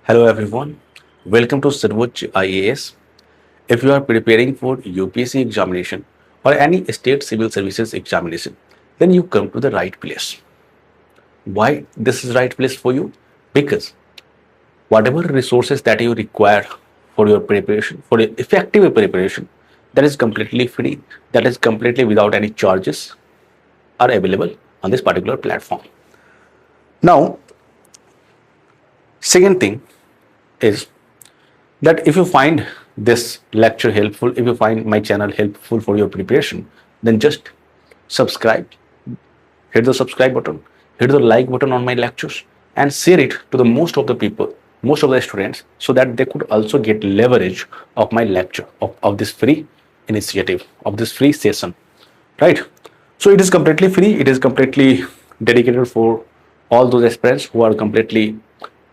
Hello everyone, welcome to Sarvoj IAS. If you are preparing for UPSC examination or any state civil services examination, then you come to the right place. Why this is right place for you? Because whatever resources that you require for your preparation, for your effective preparation, that is completely free, that is completely without any charges, are available on this particular platform. Now, second thing is that if you find this lecture helpful, if you find my channel helpful for your preparation, then just subscribe, hit the subscribe button, hit the like button on my lectures, and share it to the most of the people, most of the students, so that they could also get leverage of my lecture, of this free initiative, of this free session, right? So it is completely free, it is completely dedicated for all those aspirants who are completely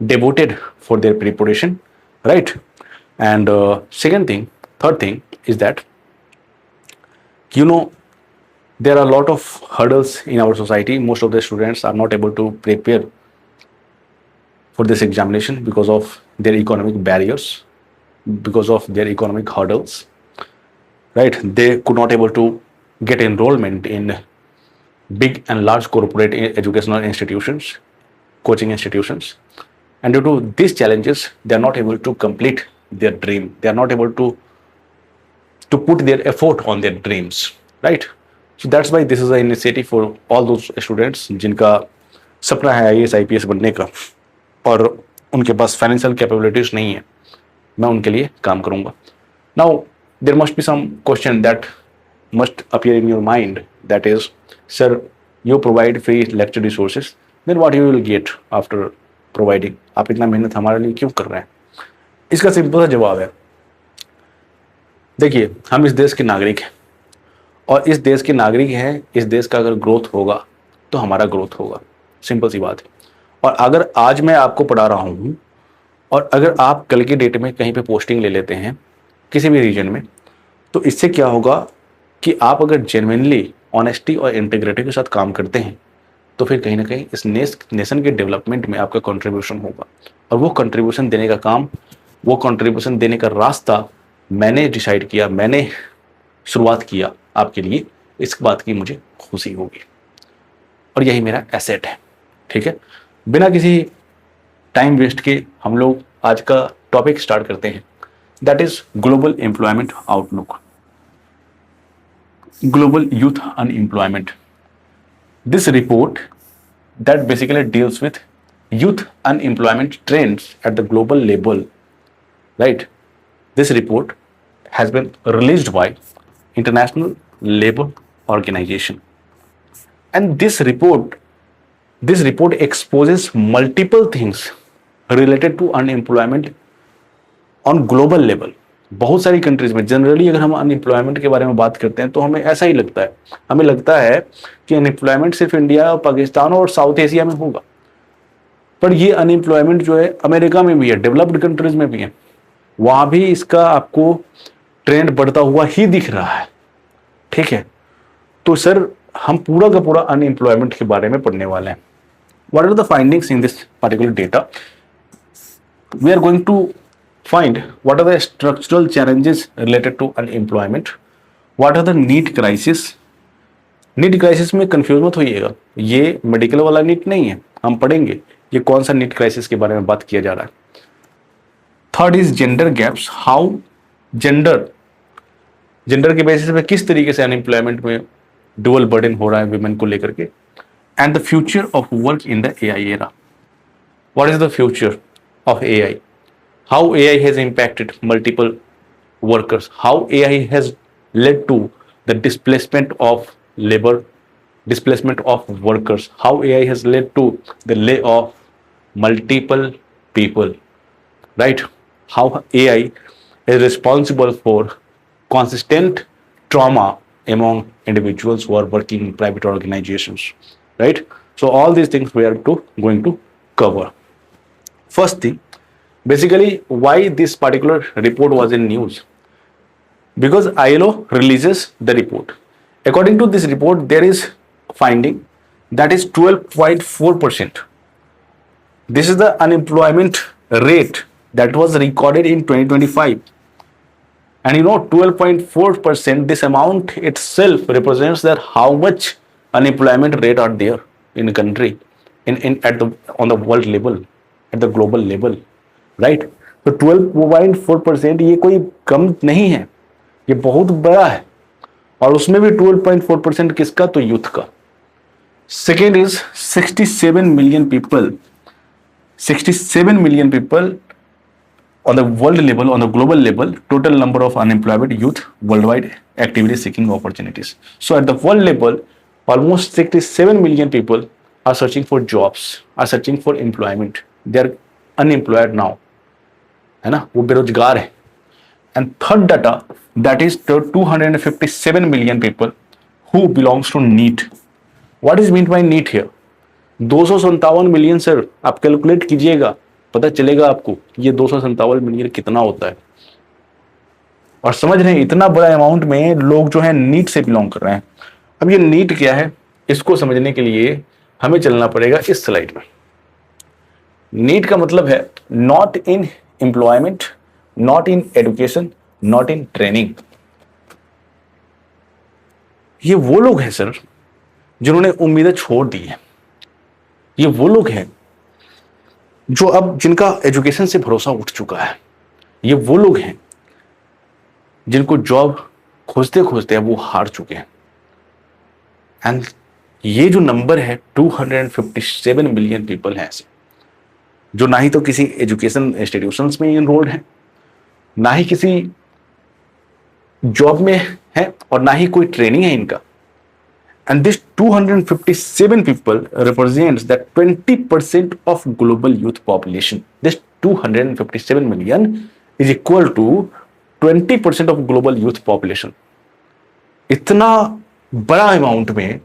devoted for their preparation, right? And third thing is that you know there are a lot of hurdles in our society. Most of the students are not able to prepare for this examination because of their economic barriers, because of their economic hurdles, right? They could not able to get enrollment in big and large corporate educational institutions, coaching institutions, and due to these challenges they are not able to complete their dream, they are not able to put their effort on their dreams, right? So that's why this is an initiative for all those students जिनका सपना है IAS IPS बनने का और उनके पास financial capabilities नहीं है, मैं उनके लिए काम करूंगा. Now there must be some question that must appear in your mind, that is, sir, you provide free lecture resources, then what you will get after providing? आप इतना मेहनत हमारे लिए क्यों कर रहे हैं? इसका सिंपल सा जवाब है, देखिए, हम इस देश के नागरिक हैं और इस देश के नागरिक हैं. इस देश का अगर ग्रोथ होगा तो हमारा ग्रोथ होगा, सिंपल सी बात है. और अगर आज मैं आपको पढ़ा रहा हूँ और अगर आप कल की डेट में कहीं पे पोस्टिंग ले लेते हैं किसी भी रीजन में, तो इससे क्या होगा कि आप अगर जेन्युइनली ऑनेस्टी और इंटीग्रिटी के साथ काम करते हैं तो फिर कहीं ना कहीं इस नेशन के डेवलपमेंट में आपका कंट्रीब्यूशन होगा. और वो कंट्रीब्यूशन देने का काम, वो कंट्रीब्यूशन देने का रास्ता मैंने डिसाइड किया, मैंने शुरुआत किया आपके लिए. इस बात की मुझे खुशी होगी और यही मेरा एसेट है. ठीक है, बिना किसी टाइम वेस्ट के हम लोग आज का टॉपिक स्टार्ट करते हैं, that is global employment outlook, global youth unemployment. This report that basically deals with youth unemployment trends at the global level, right? This report has been released by International Labour Organization, and this report exposes multiple things related to unemployment on global level. बहुत सारी countries में generally अगर हम unemployment के बारे में बात करते हैं तो हमें ऐसा ही लगता है, हमें लगता है कि अनएम्प्लॉयमेंट सिर्फ इंडिया और पाकिस्तान और साउथ एशिया में होगा, पर ये अनएम्प्लॉयमेंट जो है अमेरिका में भी है, डेवलप्ड कंट्रीज में भी है, वहां भी इसका आपको ट्रेंड बढ़ता हुआ ही दिख रहा है. ठीक है, तो सर हम पूरा का पूरा अनएम्प्लॉयमेंट के बारे में पढ़ने वाले हैं. What are the findings in this particular data? We are going to find what are the structural challenges related to unemployment, what are the need crisis. Need crisis में कंफ्यूज मत होइएगा, ये मेडिकल वाला नीड नहीं है, हम पढ़ेंगे ये कौन सा नीड क्राइसिस के बारे में बात किया जा रहा है. Third is gender gaps, how gender के बेसिस पे किस तरीके से अनएम्प्लॉयमेंट में डुअल बर्डन हो रहा है विमेन को लेकर के. And the future of work in the AI era, what is the future of AI, how AI has impacted multiple workers, how AI has led to the displacement of labor, displacement of workers, how AI has led to the layoff multiple people, right? How AI is responsible for consistent trauma among individuals who are working in private organizations, right? So all these things we are going to cover. First thing, basically why this particular report was in news, because ILO releases the report. According to this report, there is finding that is 12.4%. This is the unemployment rate that was recorded in 2025. And 12.4%, this amount itself represents that how much unemployment rate are there in a country, on the world level, at the global level, right? तो 12.4% ये कोई कम नहीं है, ये बहुत बड़ा है. और उसमें भी 12.4% किसका? तो यूथ का. Second is 67 million people. 67 million people on the world level, on the global level, total number of unemployed youth worldwide actively seeking opportunities. So at the world level, almost 67 million people are searching for jobs, are searching for employment. They are unemployed now, है ना, वो बेरोजगार है. And third data, that is the 257 million people who belongs to NEET. What is meant by NEET here? 257 million sir, आप calculate कीजिएगा, पता चलेगा आपको ये 257 मिलियन कितना होता है. और समझ रहे हैं, इतना बड़ा अमाउंट में लोग जो है नीट से बिलोंग कर रहे हैं. अब ये नीट क्या है, इसको समझने के लिए हमें चलना पड़ेगा इस स्लाइड में. नीट का मतलब है not in employment, not in education, not in training. ये वो लोग हैं सर जिन्होंने उम्मीदें छोड़ दी है. ये वो लोग हैं जो अब जिनका एजुकेशन से भरोसा उठ चुका है. ये वो लोग हैं जिनको जॉब खोजते खोजते वो हार चुके हैं. एंड ये जो नंबर है 257 मिलियन पीपल हैं ऐसे जो ना ही तो किसी एजुकेशन इंस्टीट्यूशंस में इनरोल्ड हैं, ना ही किसी जॉब में है, और ना ही कोई ट्रेनिंग है इनका. And this 257 people represents that 20% of global youth population. This 257 million is equal to 20% of global youth population. इतना बड़ा अमाउंट में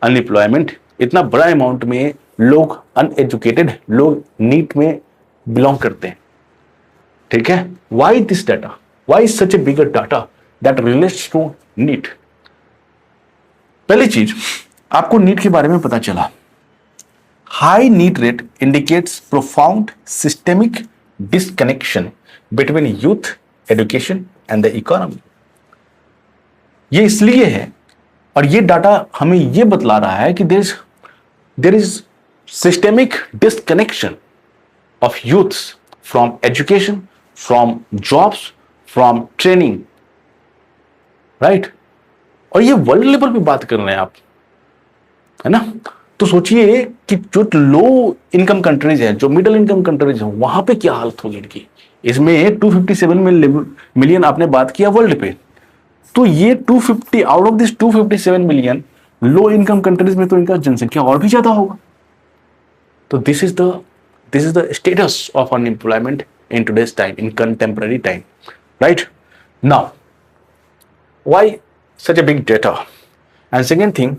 अनएम्प्लॉयमेंट, इतना बड़ा अमाउंट में लोग अनएजुकेटेड, लोग नीट में बिलोंग करते हैं. ठीक है. Why this data? Why such a bigger data that relates to NEET? पहली चीज, आपको नीट के बारे में पता चला. High NEET rate indicates profound systemic disconnection between youth, education and the economy. ये इसलिए है, और ये डाटा हमें ये बतला रहा है कि there is systemic disconnection of youths from education, from jobs, from training, right. और ये वर्ल्ड लेवल पे बात कर रहे हैं आप, है ना. तो सोचिए कि जो लो इनकम कंट्रीज है, जो मिडिल इनकम कंट्रीज है, वहां पे क्या हालत होगी इनकी. इसमें 257 मिलियन आपने बात किया वर्ल्ड पे, तो ये 250 out of this 257 million low income countries में तो इनका जनसंख्या और भी ज्यादा होगा. तो this is the status of unemployment in today's time, in contemporary time, right. Now why such a big data? And second thing,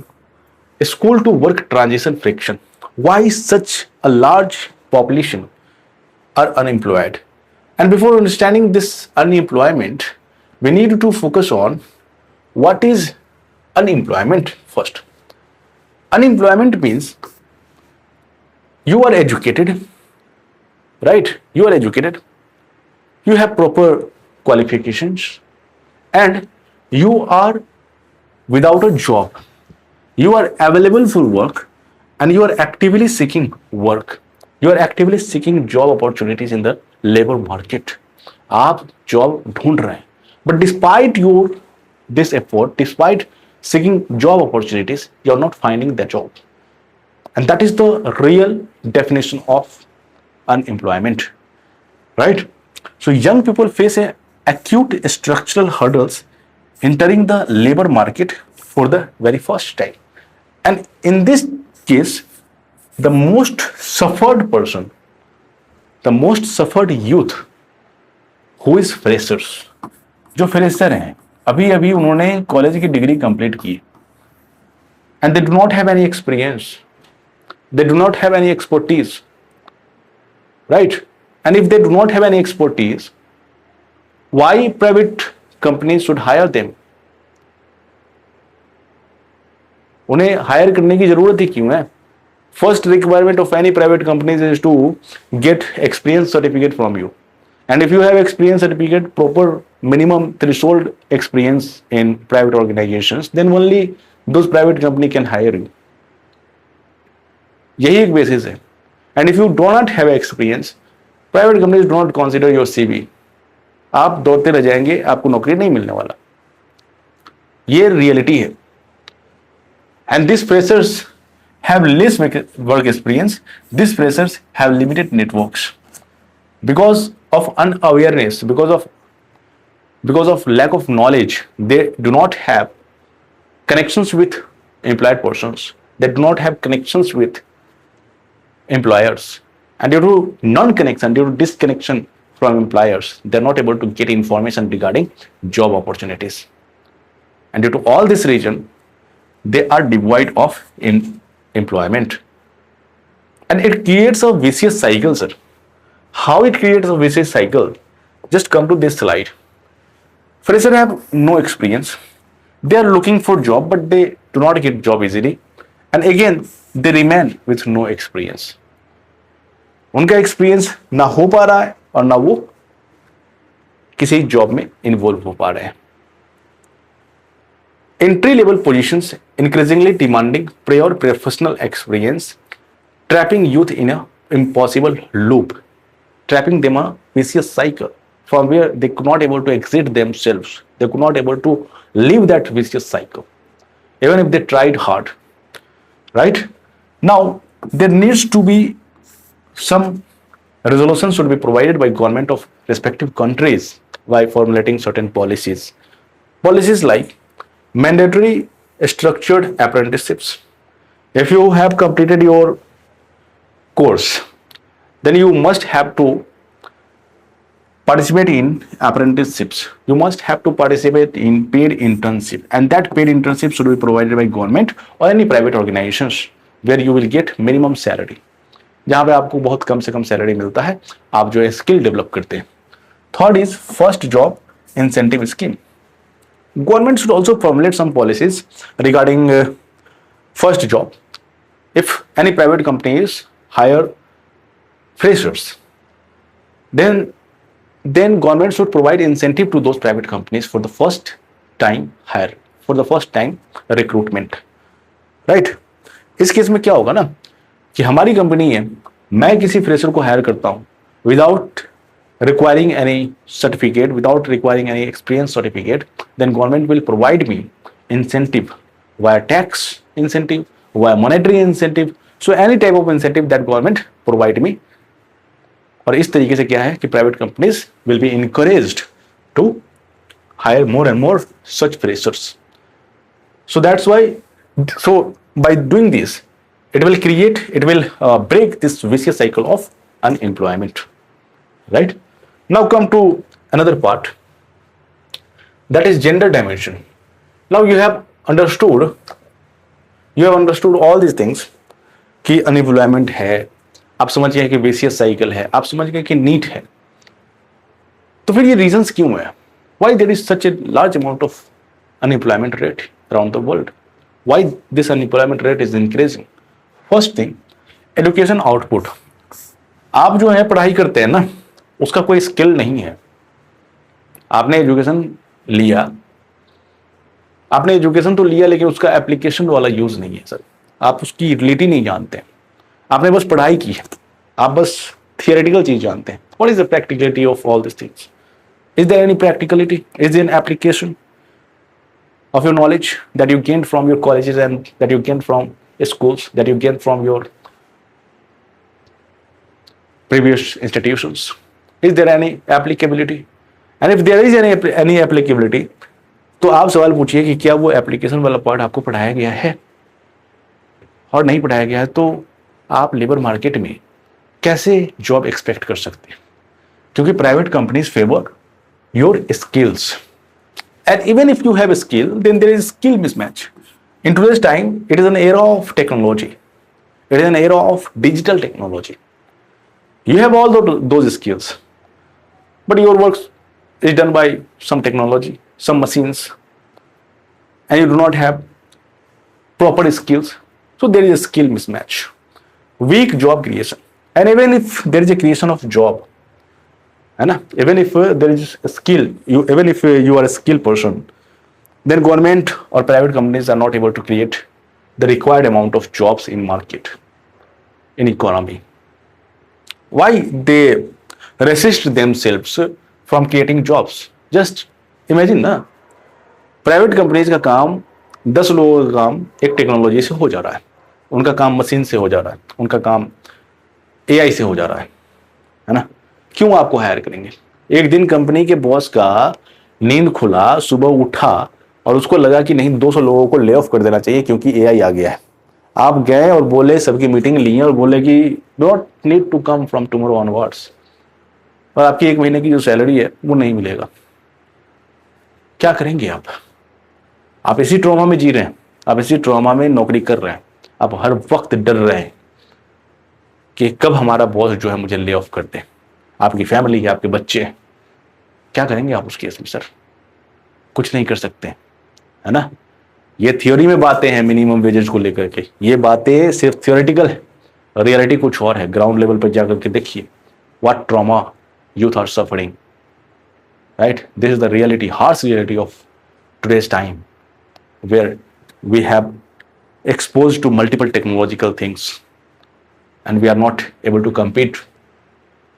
school to work transition friction. Why such a large population are unemployed? And before understanding this unemployment, we need to focus on what is unemployment first. Unemployment means you are educated, right? You are educated, you have proper qualifications, and you are without a job. You are available for work and you are actively seeking work. You are actively seeking job opportunities in the labor market. आप job ढूंढ रहे हैं, but despite this effort, despite seeking job opportunities, you are not finding the job. And that is the real definition of unemployment, right? So young people face acute structural hurdles entering the labor market for the very first time. And in this case, the most suffered person, the most suffered youth, who is freshers. जो fresher हैं, अभी अभी उन्होंने college की degree complete की, and they do not have any experience, they do not have any expertise, right? And if they do not have any expertise, why private company should hire them. उन्हें higher करने की जरूरत ही क्यों है? First requirement of any private companies is to get experience certificate from you. And if you have experience certificate, proper minimum threshold experience in private organizations, then only those private company can hire you. यही एक basis है. And if you do not have experience, private companies do not consider your CV. आप दौड़ते रह जाएंगे, आपको नौकरी नहीं मिलने वाला. ये रियलिटी है. And these freshers have less work experience. These freshers have limited networks because of unawareness, because of lack of knowledge. They do not have connections with employed persons. They do not have connections with employers, and due to non-connection, due to disconnection from employers, they're not able to get information regarding job opportunities. And due to all this reason, they are devoid of employment, and it creates a vicious cycle, sir. How it creates a vicious cycle? Just come to this slide. Freshers have no experience. They are looking for job, but they do not get job easily, and again they remain with no experience. उनका experience ना हो पा रहा है और ना वो किसी जॉब में इन्वॉल्व हो पा रहे हैं. Entry level positions increasingly demanding prior professional experience, trapping youth in an impossible loop, trapping them in a vicious cycle from where they could not able to exit themselves. They could not able to leave that vicious cycle, even if they tried hard. Right? Now, there needs to be some resolutions should be provided by government of respective countries by formulating certain policies. Policies like mandatory structured apprenticeships. If you have completed your course, then you must have to participate in apprenticeships. You must have to participate in paid internship, and that paid internship should be provided by government or any private organizations where you will get minimum salary. जहां पे आपको बहुत कम से कम salary मिलता है, आप जो है स्किल डेवलप करते हैं. Third is first job incentive scheme. Government should also formulate some policies regarding first job. If any private companies hire freshers, then government should provide incentive to those private companies for the first time hire, for the first time recruitment. Right? इस case में क्या होगा ना कि हमारी company है, मैं किसी फ्रेशर को हायर करता हूं without requiring any certificate, without requiring any experience certificate, then government will provide me incentive via tax incentive, via monetary incentive. So any type of incentive that government provide me. और इस तरीके से क्या है कि private companies will be encouraged to hire more and more such freshers. So that's why, so by doing this, it will break this vicious cycle of unemployment. Right? Now come to another part, that is gender dimension. Now you have understood all these things कि unemployment है, आप समझ गए कि vicious cycle है, आप समझ गए कि नीट है. तो फिर ये रीजंस क्यों है? Why there is such a large amount of unemployment rate around the world? Why this unemployment rate is increasing? First thing, education output. आप जो है पढ़ाई करते हैं ना, उसका कोई स्किल नहीं है. आपने एजुकेशन तो लिया लेकिन उसका एप्लीकेशन वाला यूज नहीं है सर. आप उसकी यूटिलिटी नहीं जानते हैं. आपने बस पढ़ाई की है, आप बस थियोरेटिकल चीज जानते हैं. What is the practicality of all this things? Is there any practicality? Is there an application of your knowledge that you gained from your colleges and that you gained from schools, that you gained from your previous institutions? Is there any applicability? And if there is any applicability, तो आप सवाल पूछिए कि क्या वो application वाला part आपको पढ़ाया गया है? और नहीं पढ़ाया गया है तो आप लेबर मार्केट में कैसे जॉब एक्सपेक्ट कर सकते हैं? क्योंकि private companies favour your skills. And even if you have a skill, then there is skill mismatch. In today's time, it is an era of technology. It is an era of digital technology. You have all those skills, but your work is done by some technology, some machines, and you do not have proper skills. So there is a skill mismatch. weak job creation. And even if there is a creation of job, है ना, even if there is a skill, even if you are a skilled person, then government or private companies are not able to create the required amount of jobs in market, in economy. Why they resist themselves from creating jobs? Just imagine ना, private companies का काम 10 लोगों का काम एक technology से हो जा रहा है, उनका काम मशीन से हो जा रहा है, उनका काम एआई से हो जा रहा है ना? क्यों आपको हायर करेंगे? एक दिन कंपनी के बॉस का नींद खुला, सुबह उठा और उसको लगा कि नहीं 200 लोगों को ले ऑफ कर देना चाहिए क्योंकि एआई आ गया है। आप गए और बोले, सबकी मीटिंग ली और बोले कि not need to come from tomorrow onwards, और आपकी 1 महीने की जो सैलरी है वो नहीं मिलेगा। क्या करेंगे आप? आप इसी ट्रॉमा में जी रहे हैं, आप इसी ट्रॉमा में नौकरी कर रहे हैं, आप हर वक्त डर रहे हैं कि कब हमारा बॉस जो है मुझे ले ऑफ कर दे। आपकी फैमिली है, आपके बच्चे हैं, क्या करेंगे आप उस केस में? सर कुछ नहीं कर सकते, है ना? ये थियोरी में बातें हैं मिनिमम वेजेस को लेकर के, ये बातें सिर्फ थियोरेटिकल है, रियलिटी कुछ और है। ग्राउंड लेवल पर जाकर के देखिए what trauma youth are suffering, right? This is the reality, harsh reality of today's time, where we have exposed to multiple technological things and we are not able to compete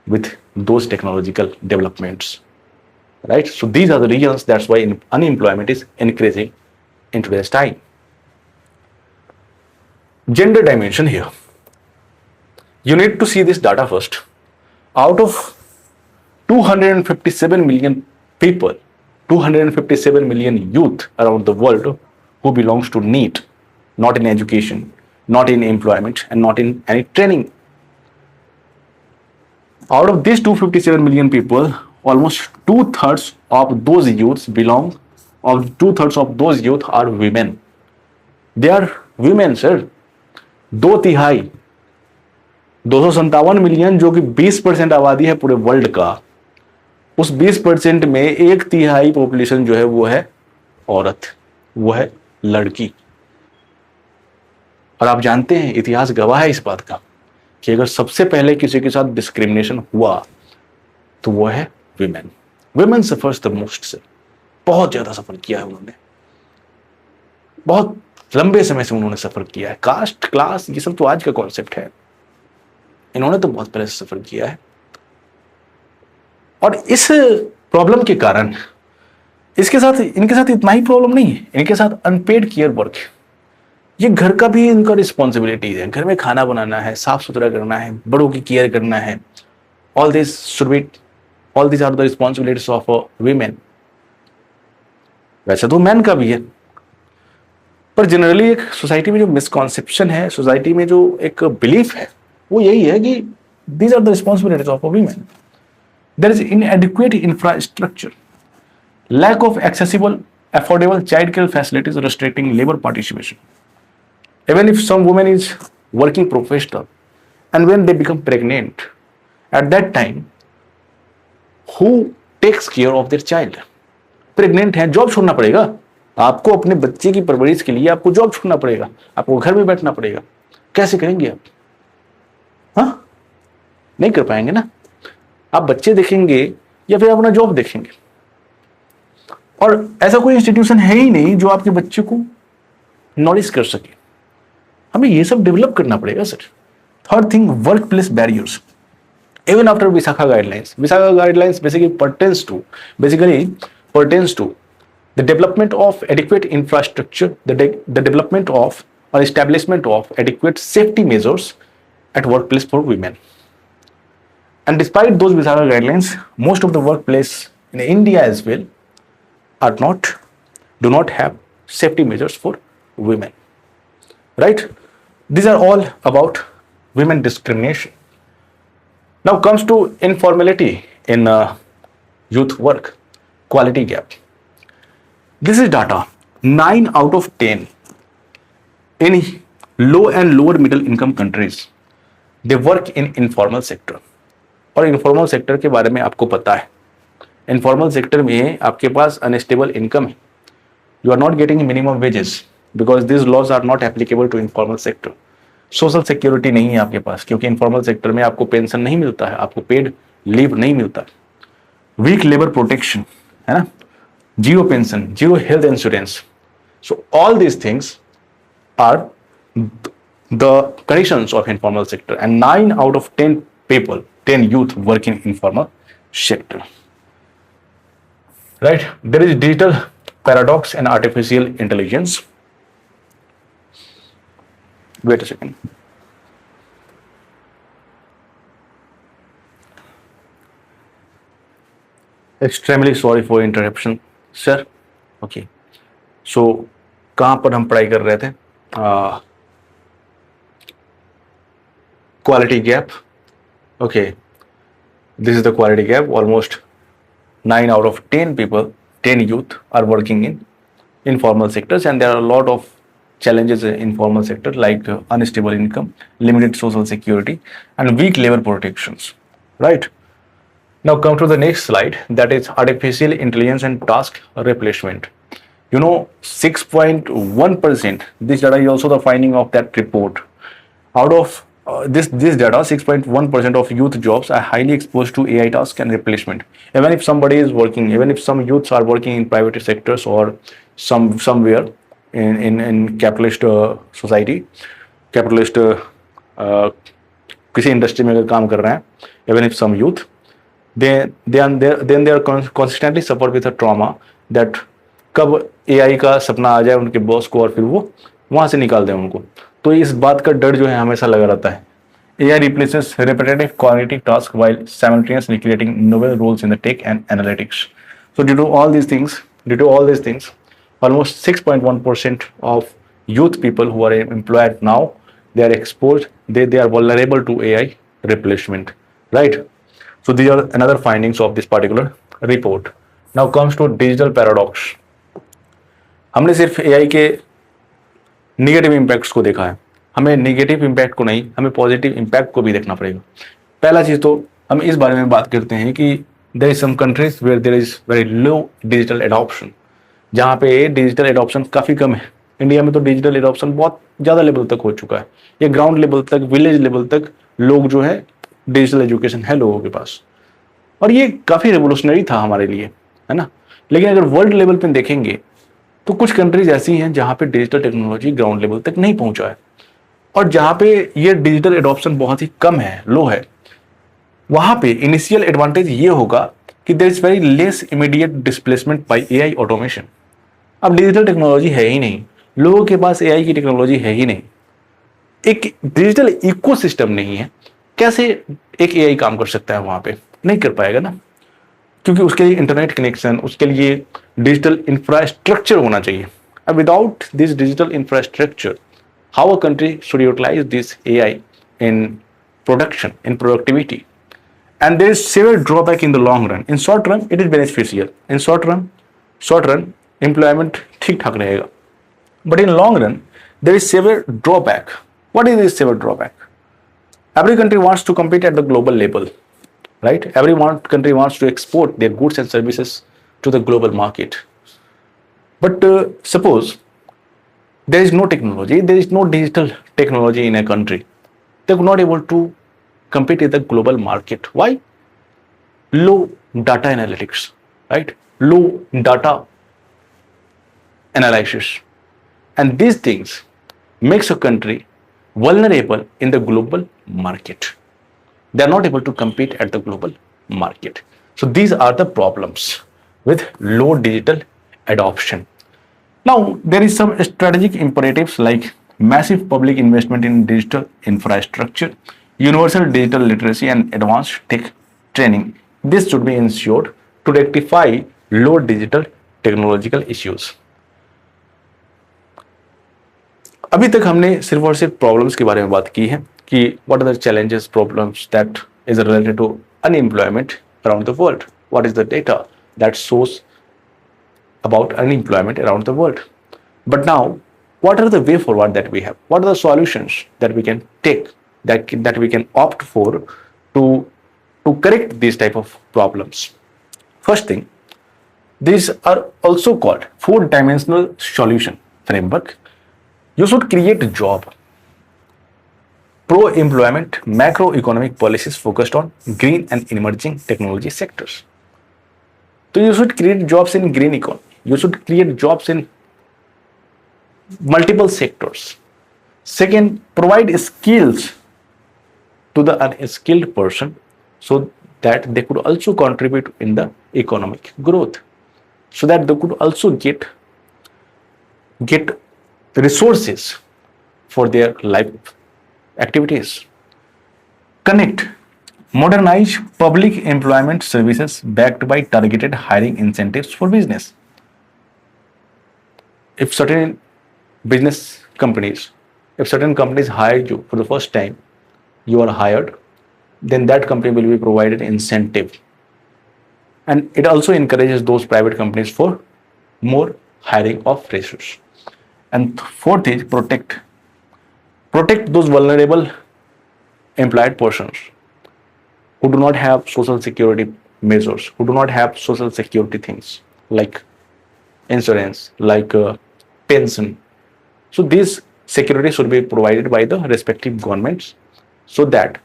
with those technological developments, right? So these are the reasons, that's why unemployment is increasing in today's time. Gender dimension here, you need to see this data first. Out of 257 million people, 257 million youth around the world who belongs to NEET, not in education, not in employment, and not in any training. Out of these 257 million people, almost 2/3 of those youths belong, or 2/3 of those youth are women. They are women, sir. 2/3, 257 million जो कि 20% आबादी है पूरे world का, उस 20% में 1/3 population जो है वो है औरत, वो है लड़की। और आप जानते हैं, इतिहास गवाह है इस बात का कि अगर सबसे पहले किसी के साथ डिस्क्रिमिनेशन हुआ तो वो है women. Women suffers the most से, बहुत ज्यादा सफर किया है उन्होंने, बहुत लंबे समय से उन्होंने सफर किया है। कास्ट, क्लास, ये सब तो आज का कॉन्सेप्ट है, इन्होंने तो बहुत पहले से सफर किया है। और इस प्रॉब्लम के कारण इनके साथ इतना ही प्रॉब्लम नहीं है, इनके साथ अनपेड केयर वर्क, ये घर का भी इनका रिस्पॉन्सिबिलिटी है। घर में खाना बनाना है, साफ सुथरा करना है, बड़ों की केयर करना है। All this are the responsibilities of women. वैसे तो मैन का भी है, पर जनरली एक सोसाइटी में जो मिसकॉन्सेप्शन है, सोसाइटी में जो एक बिलीफ है, वो यही है कि these are the responsibilities of women. There is inadequate infrastructure, lack of accessible, affordable childcare facilities restricting labor participation. Even if some woman is working professional and when they become pregnant, at that time, who takes care of their child? Pregnant है, job छोड़ना पड़ेगा आपको, अपने बच्चे की परवरिश के लिए आपको जॉब छोड़ना पड़ेगा, आपको घर में बैठना पड़ेगा। कैसे करेंगे आप? हाँ, नहीं कर पाएंगे ना। आप बच्चे देखेंगे या फिर अपना जॉब देखेंगे, और ऐसा कोई इंस्टीट्यूशन है ही नहीं जो आपके बच्चे को नॉलेज कर सके। हमें ये सब डेवलप करना पड़ेगा sir. Third thing, work place barriers. Even after Vishakha guidelines basically pertains to the development of adequate infrastructure, the development of or establishment of adequate safety measures at workplace for women. And despite those Visaga guidelines, most of the workplace in India as well do not have safety measures for women, right? These are all about women discrimination. Now comes to informality in youth work, quality gap. This is data. 9 out of 10 in low and lower middle income countries, they work in informal sector. और informal sector के बारे में आपको पता है, informal sector में आपके पास अनस्टेबल इनकम है, you are not getting minimum wages because this laws are not applicable to informal sector. Social security नहीं है आपके पास, क्योंकि इनफॉर्मल सेक्टर में आपको पेंशन नहीं मिलता है, आपको पेड लीव नहीं मिलता। वीक लेबर प्रोटेक्शन, है ना, zero pension, zero health insurance. So all these things are the conditions of informal sector, and 9 out of 10 people, 10 youth work in informal sector, right? There is digital paradox and artificial intelligence. Wait a second. Extremely sorry for interruption, sir. Okay, so कहाँ पर हम पढ़ाई कर रहे थे? Quality gap. Okay, this is the quality gap. Almost 9 out of 10 people, 10 youth are working in informal sectors, and there are a lot of challenges in informal sector, like unstable income, limited social security, and weak labor protections, right? Now come to the next slide, that is artificial intelligence and task replacement. 6.1%, this data is also the finding of that report. Out of this data, 6.1% of youth jobs are highly exposed to AI tasks and replacement. Even if somebody is working, even if some youths are working in private sectors or somewhere in capitalist society, capitalist किसी industry में अगर काम कर रहे हैं, even if some youth, then they are consistently suffer with a trauma that कब AI का सपना आ जाए उनके बॉस को और फिर वो वहां से निकाल दें उनको। तो इस बात का डर जो है हमेशा लगा रहता है। AI replaces repetitive cognitive tasks while simultaneously creating novel roles in the tech and analytics. So due to all these things, almost 6.1% of youth people who are employed now, they are exposed, they are vulnerable to AI replacement, right? So these are another findings of this particular report. Now comes to digital paradox. हमने सिर्फ AI के negative impacts को देखा है, हमें negative impact को नहीं, हमें पॉजिटिव इम्पैक्ट को भी देखना पड़ेगा। पहला चीज तो हम इस बारे में बात करते हैं कि there is some countries where there is very low digital adoption, जहाँ पे डिजिटल एडॉप्शन काफी कम है। इंडिया में तो डिजिटल एडॉप्शन बहुत ज्यादा लेवल तक हो चुका है, ये ग्राउंड लेवल तक, विलेज लेवल तक लोग जो है डिजिटल एजुकेशन है लोगों के पास, और ये काफी रेवोल्यूशनरी था हमारे लिए, है ना। लेकिन अगर वर्ल्ड लेवल पे देखेंगे तो कुछ कंट्रीज ऐसी हैं जहां पे डिजिटल टेक्नोलॉजी ग्राउंड लेवल तक नहीं पहुंचा है, और जहां पे ये डिजिटल एडॉप्शन बहुत ही कम है, लो है, वहां पे इनिशियल एडवांटेज ये होगा कि there is very less immediate displacement by AI automation. अब डिजिटल टेक्नोलॉजी है ही नहीं, लोगों के पास एआई की टेक्नोलॉजी है ही नहीं, एक डिजिटल इकोसिस्टम नहीं है, कैसे एक एआई काम कर सकता है वहां पे? नहीं कर पाएगा ना, क्योंकि उसके लिए इंटरनेट कनेक्शन, उसके लिए डिजिटल इंफ्रास्ट्रक्चर होना चाहिए। अब without this digital infrastructure, how a country should utilise this AI in production, in productivity? And there is severe drawback in the long run. In short run it is beneficial, in short run employment ठीक ठाक रहेगा, but in long run there is severe drawback. What is this severe drawback? Every country wants to compete at the global level, right? Every country wants to export their goods and services to the global market. But suppose there is no technology, there is no digital technology in a country, they are not able to compete in the global market. Why? Low data analytics, right? Low data analysis. And these things makes a country vulnerable in the global market. They are not able to compete at the global market. So these are the problems with low digital adoption. Now there is some strategic imperatives like massive public investment in digital infrastructure, universal digital literacy, and advanced tech training. This should be ensured to rectify low digital technological issues. अभी तक हमने सिर्फ और सिर्फ problems के बारे में बात की है कि what are the challenges, problems that is related to unemployment around the world, what is the data that shows about unemployment around the world. But now what are the way forward that we have, what are the solutions that we can take, that we can opt for to correct these type of problems. First thing, these are also called 4-dimensional solution framework. You should create a job. pro-employment macroeconomic policies focused on green and emerging technology sectors. So you should create jobs in green economy. You should create jobs in multiple sectors. Second, provide skills to the unskilled person so that they could also contribute in the economic growth, so that they could also get resources for their life activities. Connect, modernize public employment services backed by targeted hiring incentives for business. If certain business companies, if certain companies hire you for the first time, you are hired, then that company will be provided incentive. And it also encourages those private companies for more hiring of freshers. And fourth is protect those vulnerable employed persons who do not have social security measures, who do not have social security things like insurance, like pension. So these security should be provided by the respective governments, so that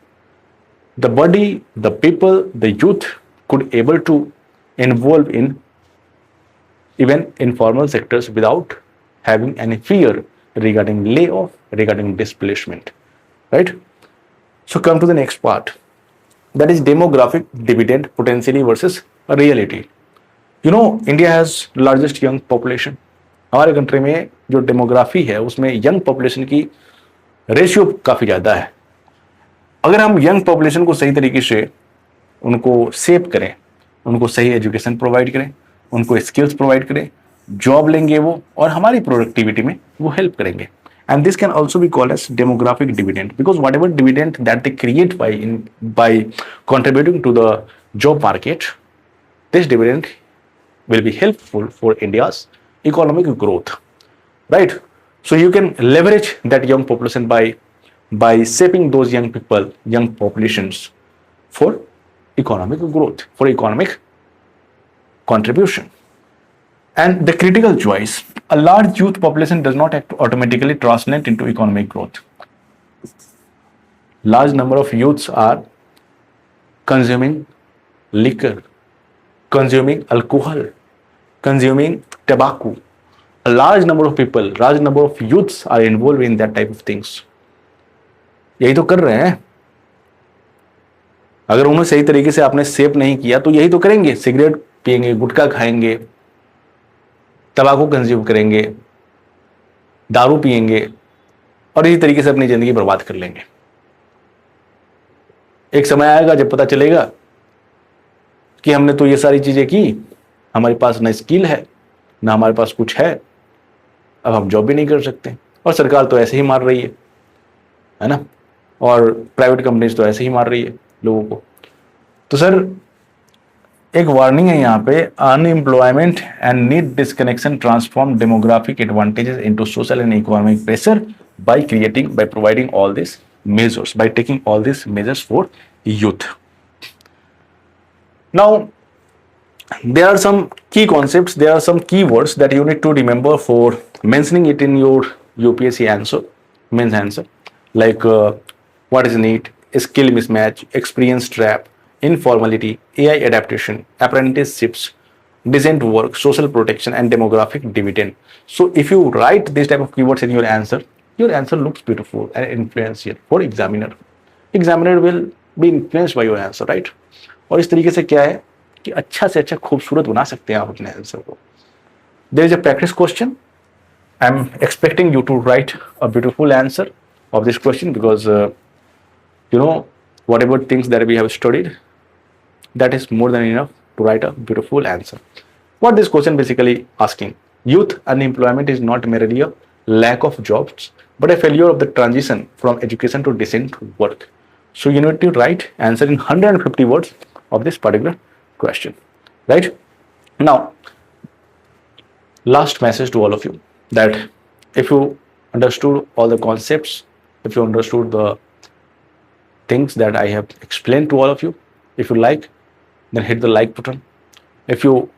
the body, the people, the youth could able to involve in even informal sectors without having any fear regarding layoff, regarding displacement, right? So come to the next part, that is demographic dividend potentially versus reality. You know, India has largest young population. हमारे country में जो demography है उसमें young population की ratio काफी ज्यादा है. अगर हम यंग पॉपुलेशन को सही तरीके से उनको सेव करें, उनको सही एजुकेशन प्रोवाइड करें, उनको स्किल्स प्रोवाइड करें, जॉब लेंगे वो और हमारी प्रोडक्टिविटी में वो हेल्प करेंगे. And this can also be called as demographic dividend, because whatever dividend that they create by contributing to the job market, this dividend will be helpful for India's economic growth, right? So you can leverage that young population by shaping those young people, young populations for economic growth, for economic contribution. And the critical choice, a large youth population does not automatically translate into economic growth. Large number of youths are consuming liquor, consuming alcohol, consuming tobacco. A large number of people, large number of youths are involved in that type of things. यही तो कर रहे हैं. अगर उन्हें सही तरीके से आपने सेव नहीं किया तो यही तो करेंगे. सिगरेट पिएंगे, गुटखा खाएंगे, तंबाकू कंज्यूम करेंगे, दारू पिएंगे और इसी तरीके से अपनी जिंदगी बर्बाद कर लेंगे. एक समय आएगा जब पता चलेगा कि हमने तो ये सारी चीजें की, हमारे पास ना स्किल है, ना हमारे पास कुछ है, अब हम जॉब भी नहीं कर सकते और सरकार तो ऐसे ही मार रही है ना, और प्राइवेट कंपनीज तो ऐसे ही मार रही है लोगों को. तो सर एक वार्निंग है यहाँ पे, unemployment and need disconnection transform demographic advantages into social and economic pressure by providing all this measures, by taking all these measures for youth. Now there are some key concepts, there are some keywords that you need to remember for mentioning it in your UPSC answer, mains answer, like what is need, skill mismatch, experience trap, informality, AI adaptation, apprenticeships, decent work, social protection, and demographic dividend. So if you write this type of keywords in your answer looks beautiful and influential for examiner. Examiner will be influenced by your answer, right? और इस तरीके से क्या है कि अच्छा से अच्छा खूबसूरत बना सकते हैं आप अपने आंसर को. There is a practice question. I am expecting you to write a beautiful answer of this question, because you know, whatever things that we have studied, that is more than enough to write a beautiful answer. What this question basically asking: youth unemployment is not merely a lack of jobs, but a failure of the transition from education to decent work. So you need to write answer in 150 words of this particular question, right? Now, last message to all of you, that if you understood all the concepts, if you understood the things that I have explained to all of you, if you like, then hit the like button. If you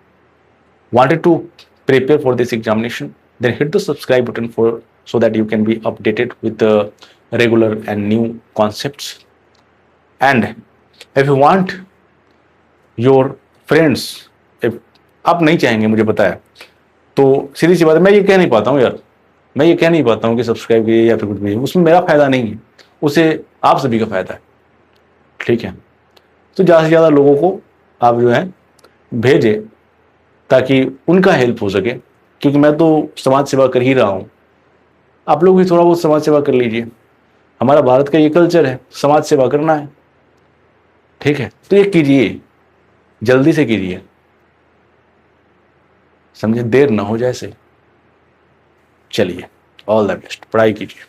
wanted to prepare for this examination, then hit the subscribe button so that you can be updated with the regular and new concepts. And if you want your friends, if आप नहीं चाहेंगे, मुझे पता है, तो सीधी सी बात है, मैं ये कह नहीं पाता हूँ यार, मैं ये कह नहीं पाता हूँ कि सब्सक्राइब कीजिए या फिर कुछ भी, उसमें मेरा फायदा नहीं है, उसे आप सभी का फायदा है, ठीक है। तो ज़्यादा से ज़्यादा लोगों को आप जो है भेजें ताकि उनका हेल्प हो सके, क्योंकि मैं तो समाज सेवा कर ही रहा हूँ, आप लोग भी थोड़ा बहुत समाज सेवा कर लीजिए। हमारा भारत का ये कल्चर है, समाज सेवा करना है, ठीक है। तो ये कीजिए, जल्दी से कीजिए, समझे, देर ना हो जाए से। चलिए, ऑल द बेस्ट, पढ़ाई कीजिए।